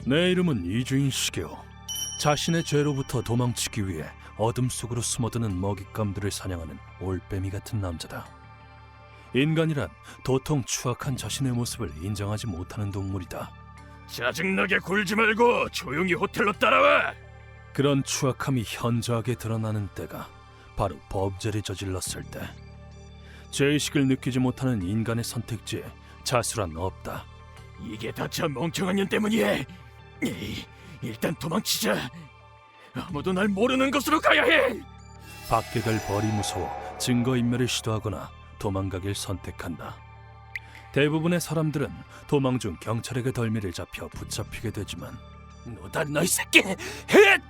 내 이름은 이주인 시게오. 자신의 죄로부터 도망치기 위해 어둠 속으로 숨어드는 먹잇감들을 사냥하는 올빼미 같은 남자다. 인간이란 도통 추악한 자신의 모습을 인정하지 못하는 동물이다. 짜증나게 굴지 말고 조용히 호텔로 따라와. 그런 추악함이 현저하게 드러나는 때가 바로 범죄를 저질렀을 때. 죄의식을 느끼지 못하는 인간의 선택지에 자수란 없다. 이게 다 저 멍청한 년 때문이야. 일단 도망치자. 아무도 날 모르는 곳으로 가야 해. 받게 될 벌이 무서워 증거인멸을 시도하거나 도망가길 선택한다. 대부분의 사람들은 도망 중 경찰에게 덜미를 잡혀 붙잡히게 되지만 너다 너 이 새끼. 헷!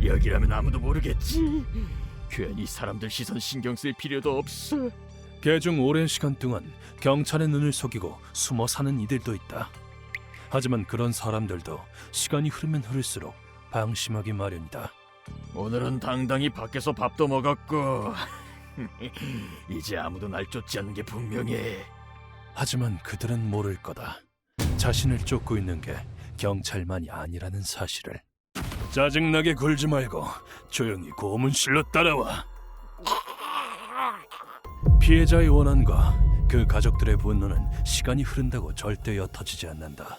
여기라면 아무도 모르겠지. 괜히 사람들 시선 신경 쓸 필요도 없어. 개중 오랜 시간 동안 경찰의 눈을 속이고 숨어 사는 이들도 있다. 하지만 그런 사람들도 시간이 흐르면 흐를수록 방심하기 마련이다. 오늘은 당당히 밖에서 밥도 먹었고 이제 아무도 날 쫓지 않는 게 분명해. 하지만 그들은 모를 거다. 자신을 쫓고 있는 게 경찰만이 아니라는 사실을. 짜증나게 굴지 말고 조용히 고문실로 따라와. 피해자의 원한과 그 가족들의 분노는 시간이 흐른다고 절대 옅어지지 않는다.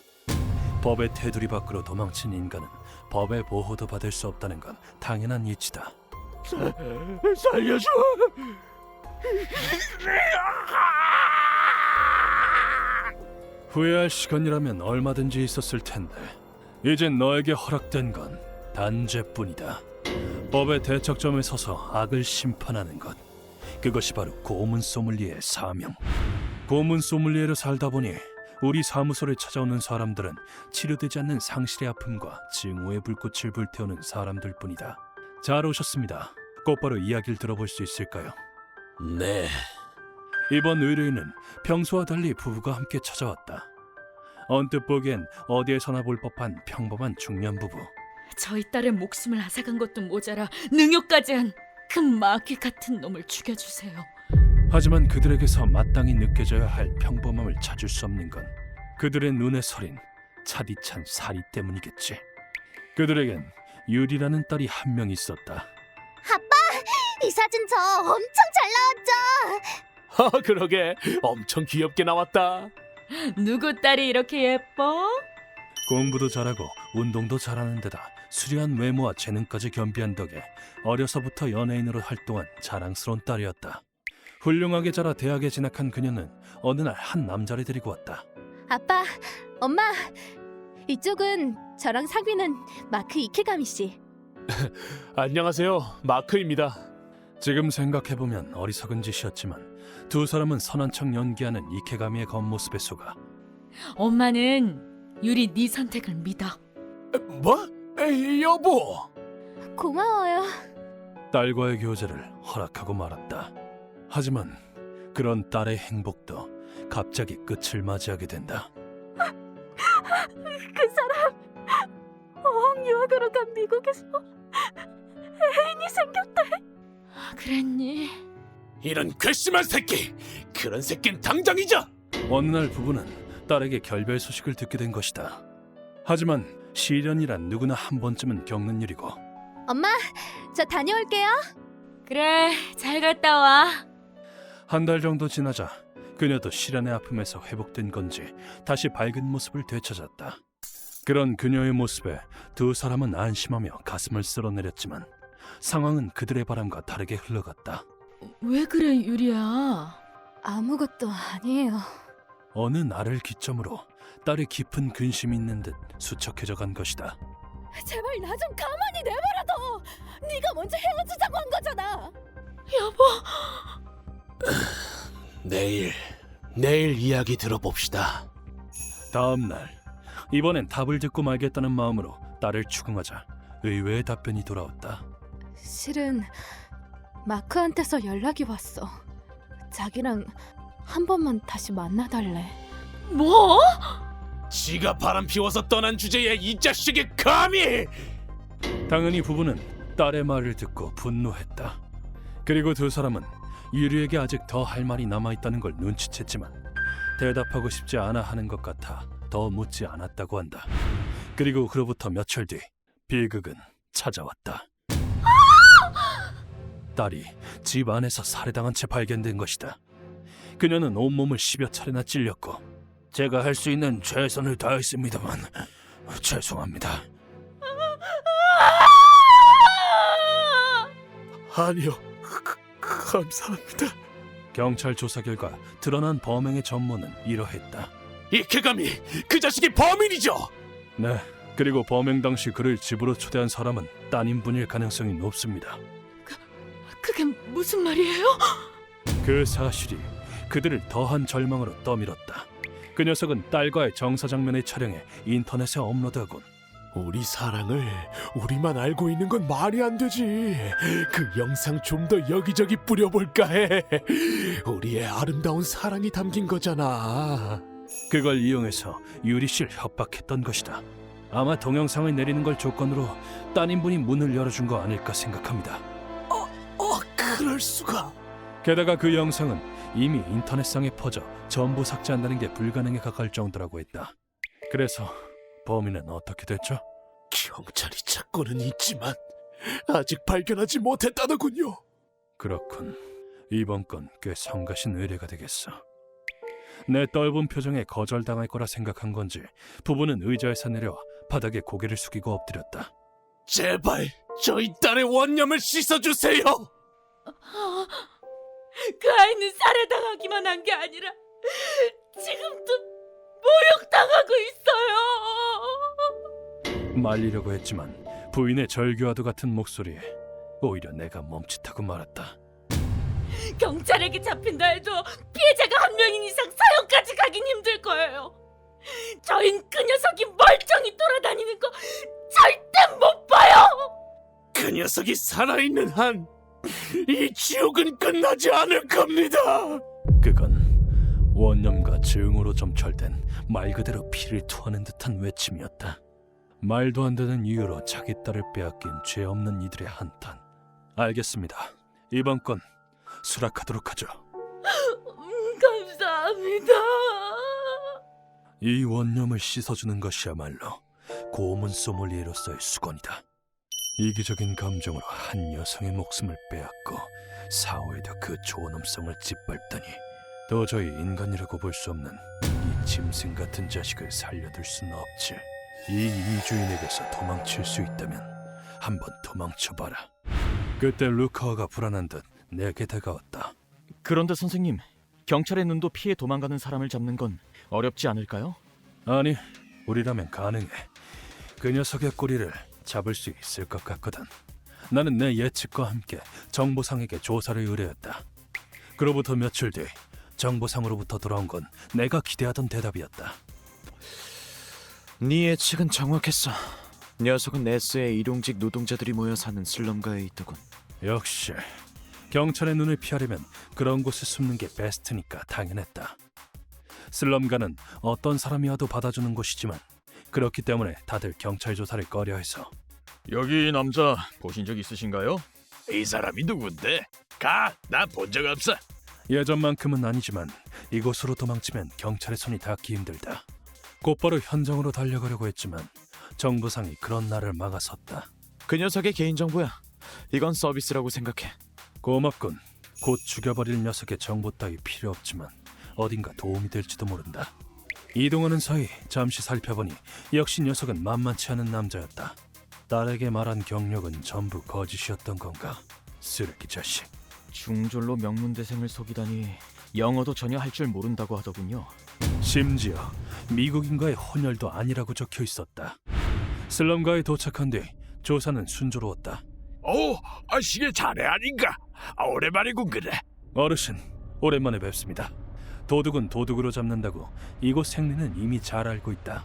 법의 테두리 밖으로 도망친 인간은 법의 보호도 받을 수 없다는 건 당연한 이치다. 살려줘. 후회할 시간이라면 얼마든지 있었을 텐데 이젠 너에게 허락된 건 단죄뿐이다. 법의 대척점에 서서 악을 심판하는 것, 그것이 바로 고문 소믈리에의 사명. 고문 소믈리에로 살다 보니 우리 사무소를 찾아오는 사람들은 치료되지 않는 상실의 아픔과 증오의 불꽃을 불태우는 사람들뿐이다. 잘 오셨습니다. 곧바로 이야기를 들어볼 수 있을까요? 네. 이번 의뢰인은 평소와 달리 부부가 함께 찾아왔다. 언뜻 보기엔 어디에서나 볼 법한 평범한 중년 부부. 저희 딸의 목숨을 앗아간 것도 모자라 능욕까지 한 그 마귀 같은 놈을 죽여주세요. 하지만 그들에게서 마땅히 느껴져야 할 평범함을 찾을 수 없는 건 그들의 눈에 서린 차디찬 사리 때문이겠지. 그들에겐 유리라는 딸이 한 명 있었다. 이 사진 저 엄청 잘 나왔죠? 그러게 엄청 귀엽게 나왔다. 누구 딸이 이렇게 예뻐? 공부도 잘하고 운동도 잘하는 데다 수려한 외모와 재능까지 겸비한 덕에 어려서부터 연예인으로 활동한 자랑스러운 딸이었다. 훌륭하게 자라 대학에 진학한 그녀는 어느 날 한 남자를 데리고 왔다. 아빠, 엄마, 이쪽은 저랑 사귀는 마크 이케가미 씨. 안녕하세요, 마크입니다. 지금 생각해보면 어리석은 짓이었지만 두 사람은 선한 척 연기하는 이케가미의 겉모습에 속아. 엄마는 유리 네 선택을 믿어. 뭐? 에이, 여보. 고마워요. 딸과의 교제를 허락하고 말았다. 하지만 그런 딸의 행복도 갑자기 끝을 맞이하게 된다. 그 사람 어학 유학으로 간 미국에서 애인이 생겼대. 그랬니? 이런 괘씸한 새끼. 그런 새끼는 당장 잊어. 어느 날 부부는 딸에게 결별 소식을 듣게 된 것이다. 하지만 시련이란 누구나 한 번쯤은 겪는 일이고. 엄마, 저 다녀올게요. 그래, 잘 갔다 와. 한 달 정도 지나자 그녀도 시련의 아픔에서 회복된 건지 다시 밝은 모습을 되찾았다. 그런 그녀의 모습에 두 사람은 안심하며 가슴을 쓸어내렸지만 상황은 그들의 바람과 다르게 흘러갔다. 왜 그래, 유리야? 아무것도 아니에요. 어느 날을 기점으로 딸의 깊은 근심이 있는 듯 수척해져 간 것이다. 제발 나 좀 가만히 내버려둬. 네가 먼저 헤어지자고 한 거잖아. 여보, 내일 이야기 들어봅시다. 다음 날, 이번엔 답을 듣고 말겠다는 마음으로 딸을 추궁하자 의외의 답변이 돌아왔다. 실은 마크한테서 연락이 왔어. 자기랑 한 번만 다시 만나달래. 뭐? 지가 바람 피워서 떠난 주제에 이 자식이 감히! 당연히 부부는 딸의 말을 듣고 분노했다. 그리고 두 사람은 유리에게 아직 더 할 말이 남아있다는 걸 눈치챘지만 대답하고 싶지 않아 하는 것 같아 더 묻지 않았다고 한다. 그리고 그로부터 며칠 뒤 비극은 찾아왔다. 딸이 집 안에서 살해당한 채 발견된 것이다. 그녀는 온몸을 10여 차례나 찔렸고 제가 할 수 있는 최선을 다했습니다만 죄송합니다. 아니요, 감사합니다. 경찰 조사 결과 드러난 범행의 전모는 이러했다. 이케가미, 그 자식이 범인이죠. 네, 그리고 범행 당시 그를 집으로 초대한 사람은 따님분일 가능성이 높습니다. 그게 무슨 말이에요? 그 사실이 그들을 더한 절망으로 떠밀었다. 그 녀석은 딸과의 정서 장면을 촬영해 인터넷에 업로드하곤 우리 사랑을 우리만 알고 있는 건 말이 안 되지. 그 영상 좀 더 여기저기 뿌려볼까 해. 우리의 아름다운 사랑이 담긴 거잖아. 그걸 이용해서 유리 씨를 협박했던 것이다. 아마 동영상을 내리는 걸 조건으로 따님분이 문을 열어준 거 아닐까 생각합니다. 그럴 수가. 게다가 그 영상은 이미 인터넷상에 퍼져 전부 삭제한다는 게 불가능에 가까울 정도라고 했다. 그래서 범인은 어떻게 됐죠? 경찰이 찾고는 있지만 아직 발견하지 못했다더군요. 그렇군. 이번 건 꽤 성가신 의뢰가 되겠어. 내 떫은 표정에 거절당할 거라 생각한 건지 부부는 의자에서 내려와 바닥에 고개를 숙이고 엎드렸다. 제발 저희 딸의 원념을 씻어주세요. 그 아이는 살해당하기만 한 게 아니라 지금도 모욕당하고 있어요. 말리려고 했지만 부인의 절규와도 같은 목소리에 오히려 내가 멈칫하고 말았다. 경찰에게 잡힌다 해도 피해자가 한 명인 이상 사형까지 가긴 힘들 거예요. 저흰 그 녀석이 멀쩡히 돌아다니는 거 절대 못 봐요. 그 녀석이 살아있는 한 이 지옥은 끝나지 않을 겁니다. 그건 원념과 증오로 점철된 말 그대로 피를 토하는 듯한 외침이었다. 말도 안 되는 이유로 자기 딸을 빼앗긴 죄 없는 이들의 한탄. 알겠습니다. 이번 건 수락하도록 하죠. 감사합니다. 이 원념을 씻어주는 것이야말로 고문 소믈리에로서의 수건이다. 이기적인 감정으로 한 여성의 목숨을 빼앗고 사후에도 그 존엄성을 짓밟다니 도저히 인간이라고 볼 수 없는 이 짐승 같은 자식을 살려둘 수는 없지. 이 이주인에게서 도망칠 수 있다면 한번 도망쳐봐라. 그때 루카와가 불안한 듯 내게 다가왔다. 그런데 선생님, 경찰의 눈도 피해 도망가는 사람을 잡는 건 어렵지 않을까요? 아니, 우리라면 가능해. 그 녀석의 꼬리를 잡을 수 있을 것 같거든. 나는 내 예측과 함께 정보상에게 조사를 의뢰했다. 그로부터 며칠 뒤 정보상으로부터 돌아온 건 내가 기대하던 대답이었다. 네 예측은 정확했어. 녀석은 네스의 일용직 노동자들이 모여 사는 슬럼가에 있더군. 역시 경찰의 눈을 피하려면 그런 곳에 숨는 게 베스트니까 당연했다. 슬럼가는 어떤 사람이 와도 받아주는 곳이지만 그렇기 때문에 다들 경찰 조사를 꺼려해서. 여기 이 남자 보신 적 있으신가요? 이 사람이 누군데? 가, 나 본 적 없어. 예전만큼은 아니지만 이곳으로 도망치면 경찰의 손이 닿기 힘들다. 곧바로 현장으로 달려가려고 했지만 정부상이 그런 나를 막아섰다. 그 녀석의 개인정보야. 이건 서비스라고 생각해. 고맙군. 곧 죽여버릴 녀석의 정보 따위 필요 없지만 어딘가 도움이 될지도 모른다. 이동하는 사이 잠시 살펴보니 역시 녀석은 만만치 않은 남자였다. 딸에게 말한 경력은 전부 거짓이었던 건가? 쓰레기 자식. 중졸로 명문대생을 속이다니 영어도 전혀 할 줄 모른다고 하더군요. 심지어 미국인과의 혼혈도 아니라고 적혀 있었다. 슬럼가에 도착한 뒤 조사는 순조로웠다. 오, 시계 자네 아닌가? 오랜만이군 그래. 어르신, 오랜만에 뵙습니다. 도둑은 도둑으로 잡는다고 이곳 생리는 이미 잘 알고 있다.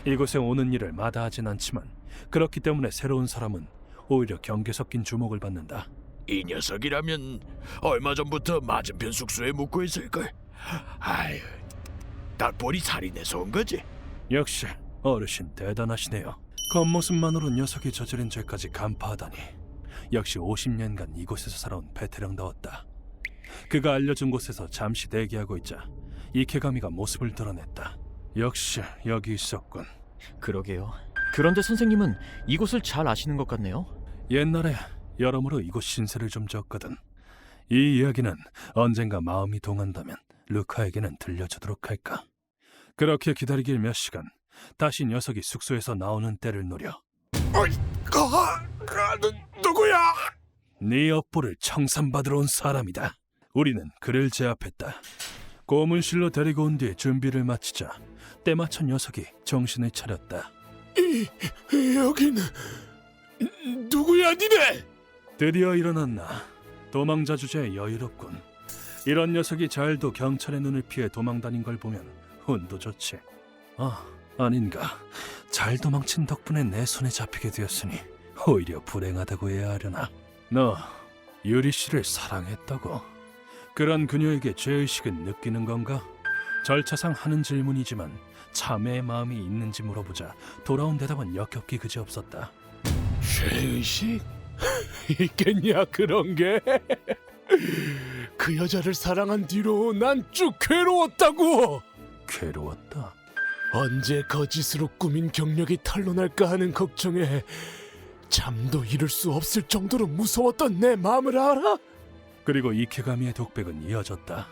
이곳에 오는 일을 마다하진 않지만 그렇기 때문에 새로운 사람은 오히려 경계 섞인 주목을 받는다. 이 녀석이라면 얼마 전부터 맞은편 숙소에 묵고 있을걸. 아유, 딱 보니 살인해서 온 거지. 역시 어르신 대단하시네요. 겉모습만으로 녀석이 저지른 죄까지 간파하다니. 역시 50년간 이곳에서 살아온 베테랑다웠다. 그가 알려준 곳에서 잠시 대기하고 있자 이케가미가 모습을 드러냈다. 역시 여기 있었군. 그러게요. 그런데 선생님은 이곳을 잘 아시는 것 같네요. 옛날에 여러모로 이곳 신세를 좀 졌거든. 이 이야기는 언젠가 마음이 동한다면 루카에게는 들려주도록 할까. 그렇게 기다리길 몇 시간, 다시 녀석이 숙소에서 나오는 때를 노려 누구야? 네 업보를 청산받으러 온 사람이다. 우리는 그를 제압했다. 고문실로 데리고 온 뒤 준비를 마치자 때마쳐 녀석이 정신을 차렸다. 여긴 누구야 니네? 드디어 일어났나. 도망자 주제에 여유롭군. 이런 녀석이 잘도 경찰의 눈을 피해 도망 다닌 걸 보면 운도 좋지. 아닌가. 잘 도망친 덕분에 내 손에 잡히게 되었으니 오히려 불행하다고 해야 하려나. 너 유리 씨를 사랑했다고? 그런 그녀에게 죄의식은 느끼는 건가? 절차상 하는 질문이지만 참회의 마음이 있는지 물어보자 돌아온 대답은 역겹기 그지없었다. 죄의식? 있겠냐 그런 게? 그 여자를 사랑한 뒤로 난 쭉 괴로웠다고. 괴로웠다. 언제 거짓으로 꾸민 경력이 탄로날까 하는 걱정에 잠도 이룰 수 없을 정도로 무서웠던 내 마음을 알아? 그리고 이케가미의 독백은 이어졌다.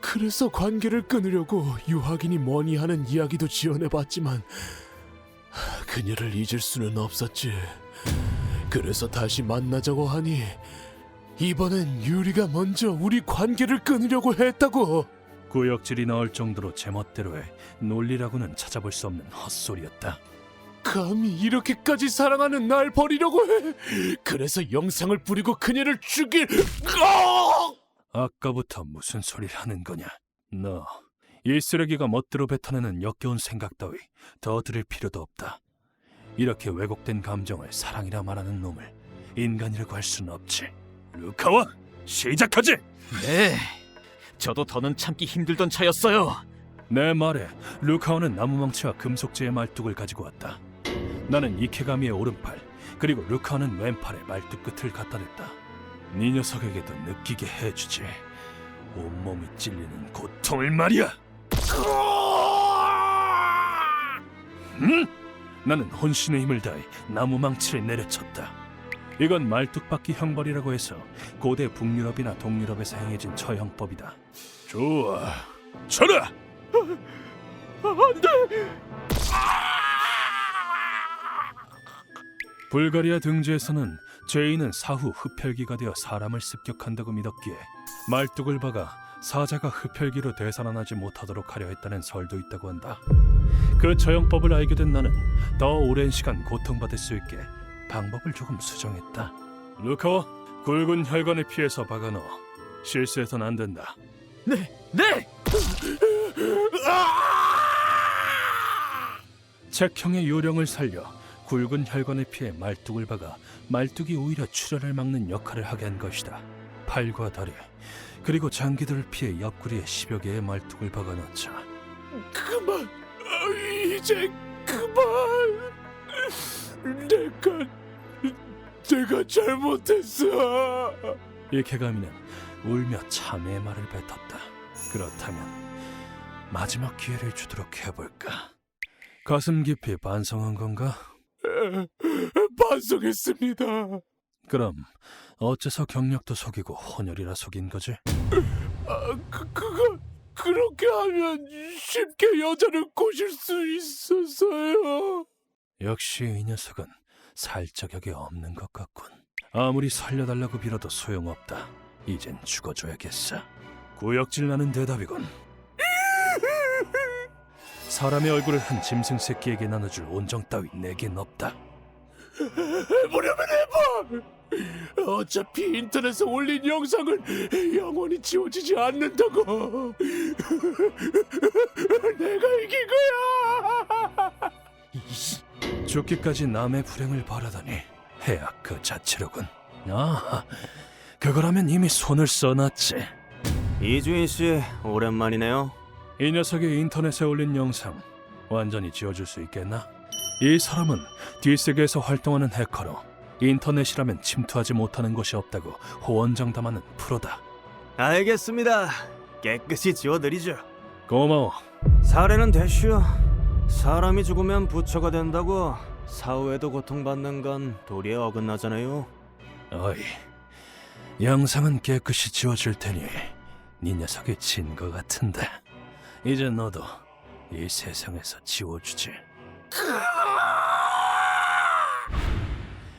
그래서 관계를 끊으려고 유학이니 뭐니 하는 이야기도 지어내봤지만 그녀를 잊을 수는 없었지. 그래서 다시 만나자고 하니 이번엔 유리가 먼저 우리 관계를 끊으려고 했다고. 구역질이 나올 정도로 제멋대로의 논리라고는 찾아볼 수 없는 헛소리였다. 감히 이렇게까지 사랑하는 날 버리려고 해. 그래서 영상을 뿌리고 그녀를 죽일. 아까부터 무슨 소리를 하는 거냐? 너, 이 쓰레기가 멋대로 뱉어내는 역겨운 생각 따위 더 들을 필요도 없다. 이렇게 왜곡된 감정을 사랑이라 말하는 놈을 인간이라고 할 수는 없지. 루카와 시작하지! 네. 저도 더는 참기 힘들던 차였어요. 내 말에 루카와는 나무망치와 금속재의 말뚝을 가지고 왔다. 나는 이케가미의 오른팔, 그리고 루카와는 왼팔에 말뚝 끝을 갖다 댔다. 네 녀석에게도 느끼게 해주지. 온몸이 찔리는 고통을 말이야. 나는 혼신의 힘을 다해 나무망치를 내려쳤다. 이건 말뚝박기 형벌이라고 해서 고대 북유럽이나 동유럽에서 행해진 처형법이다. 좋아, 쳐라! 불가리아 등지에서는 죄인은 사후 흡혈귀가 되어 사람을 습격한다고 믿었기에 말뚝을 박아 사자가 흡혈귀로 되살아나지 못하도록 하려 했다는 설도 있다고 한다. 그 처형법을 알게 된 나는 더 오랜 시간 고통받을 수 있게 방법을 조금 수정했다. 루카와 굵은 혈관을 피해서 박아넣어. 실수해선 안 된다. 네. 책형의 요령을 살려 굵은 혈관을 피해 말뚝을 박아 말뚝이 오히려 출혈을 막는 역할을 하게 한 것이다. 팔과 다리 그리고 장기들을 피해 옆구리에 10여 개의 말뚝을 박아 넣자. 그만. 이제 그만. 내가 잘못했어. 이케가미는 울며 참회의 말을 뱉었다. 그렇다면 마지막 기회를 주도록 해볼까? 가슴 깊이 반성한 건가? 반성했습니다. 그럼 어째서 경력도 속이고 혼혈이라 속인 거지? 그렇게 하면 쉽게 여자를 꼬실 수 있어서요. 역시 이 녀석은 살적역이 없는 것 같군. 아무리 살려달라고 빌어도 소용없다. 이젠 죽어줘야겠어. 구역질 나는 대답이군. 사람의 얼굴을 한 짐승 새끼에게 나눠줄 온정 따위 내겐 없다. 해보려면 해봐. 어차피 인터넷에 올린 영상은 영원히 지워지지 않는다고. 내가 이긴 거야. 죽기까지 남의 불행을 바라다니 해악 그 자체로군. 그거라면 이미 손을 써놨지. 이주인 씨 오랜만이네요. 이 녀석이 인터넷에 올린 영상 완전히 지워줄 수 있겠나? 이 사람은 뒷세계에서 활동하는 해커로 인터넷이라면 침투하지 못하는 곳이 없다고 호언장담하는 프로다. 알겠습니다. 깨끗이 지워드리죠. 고마워. 사례는 대쉬요. 사람이 죽으면 부처가 된다고 사후에도 고통받는 건 도리에 어긋나잖아요. 어이, 영상은 깨끗이 지워질 테니 네 녀석이 진 것 같은데 이제 너도 이 세상에서 지워주지.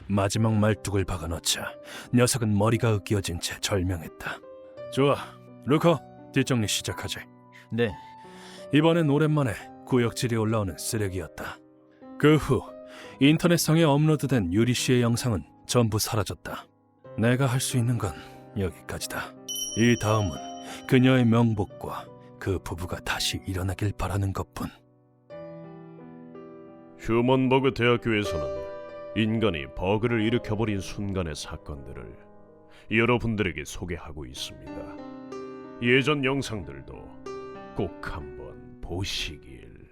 마지막 말뚝을 박아넣자 녀석은 머리가 으깨어진 채 절명했다. 좋아, 루커, 뒷정리 시작하지. 네. 이번엔 오랜만에 구역질이 올라오는 쓰레기였다. 그 후 인터넷상에 업로드된 유리 씨의 영상은 전부 사라졌다. 내가 할 수 있는 건 여기까지다. 이 다음은 그녀의 명복과 그 부부가 다시 일어나길 바라는 것뿐. 휴먼버그 대학교에서는 인간이 버그를 일으켜버린 순간의 사건들을 여러분들에게 소개하고 있습니다. 예전 영상들도 꼭 한번 보시길.